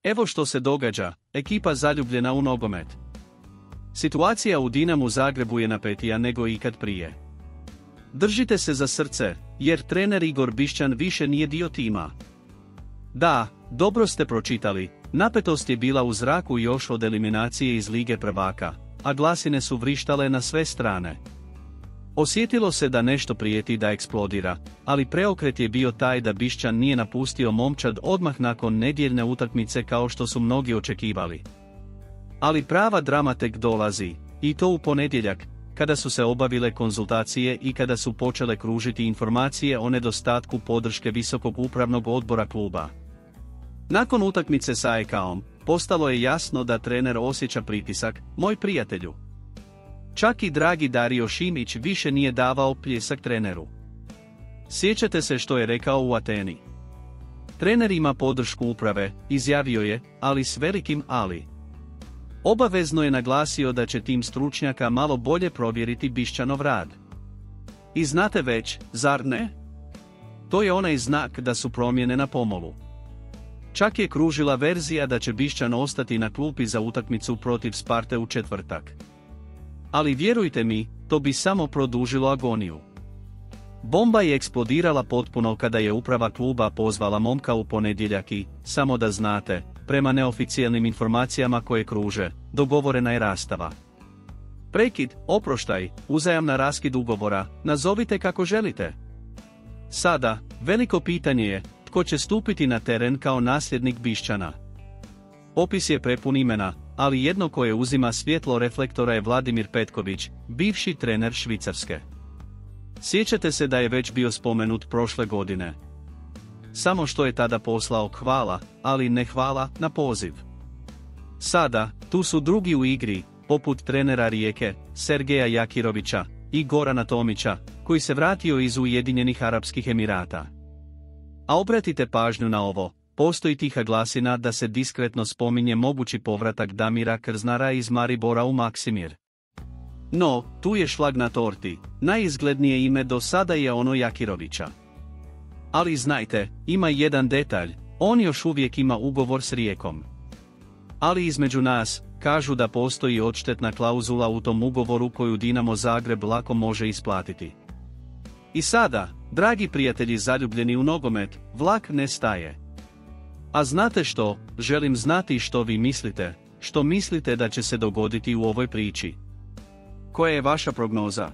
Evo što se događa, ekipa zaljubljena u nogomet. Situacija u Dinamu Zagrebu je napetija nego ikad prije. Držite se za srce, jer trener Igor Bišćan više nije dio tima. Da, dobro ste pročitali, napetost je bila u zraku još od eliminacije iz Lige prvaka, a glasine su vrištale na sve strane. Osjetilo se da nešto prijeti da eksplodira, ali preokret je bio taj da Bišćan nije napustio momčad odmah nakon nedjeljne utakmice kao što su mnogi očekivali. Ali prava drama tek dolazi, i to u ponedjeljak, kada su se obavile konzultacije i kada su počele kružiti informacije o nedostatku podrške Visokog upravnog odbora kluba. Nakon utakmice sa AEK-om, postalo je jasno da trener osjeća pritisak, moj prijatelju. Čak i dragi Dario Šimić više nije davao pljesak treneru. Sjećate se što je rekao u Ateni? Trener ima podršku uprave, izjavio je, ali s velikim ali. Obavezno je naglasio da će tim stručnjaka malo bolje provjeriti Bišćanov rad. I znate već, zar ne? To je onaj znak da su promjene na pomolu. Čak je kružila verzija da će Bišćan ostati na klupi za utakmicu protiv Sparte u četvrtak. Ali vjerujte mi, to bi samo produžilo agoniju. Bomba je eksplodirala potpuno kada je uprava kluba pozvala momka u ponedjeljak i, samo da znate, prema neoficijelnim informacijama koje kruže, dogovorena je rastava. Prekid, oproštaj, uzajamna raskid ugovora, nazovite kako želite. Sada, veliko pitanje je, tko će stupiti na teren kao nasljednik Bišćana. Opis je prepun imena, ali jedno koje uzima svjetlo reflektora je Vladimir Petković, bivši trener Švicarske. Sjećate se da je već bio spomenut prošle godine. Samo što je tada poslao hvala, ali ne hvala, na poziv. Sada, tu su drugi u igri, poput trenera Rijeke, Sergeja Jakirovića i Gorana Tomića, koji se vratio iz Ujedinjenih Arapskih Emirata. A obratite pažnju na ovo, postoji tiha glasina da se diskretno spominje mogući povratak Damira Krznara iz Maribora u Maksimir. No, tu je šlag na torti, najizglednije ime do sada je ono Jakirovića. Ali znajte, ima jedan detalj, on još uvijek ima ugovor s Rijekom. Ali između nas, kažu da postoji odštetna klauzula u tom ugovoru koju Dinamo Zagreb lako može isplatiti. I sada, dragi prijatelji zaljubljeni u nogomet, vlak ne staje. A znate što, želim znati što vi mislite, što mislite da će se dogoditi u ovoj priči. Koja je vaša prognoza?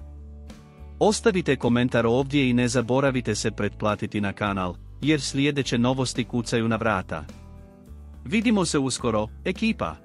Ostavite komentar ovdje i ne zaboravite se pretplatiti na kanal, jer sljedeće novosti kucaju na vrata. Vidimo se uskoro, ekipa!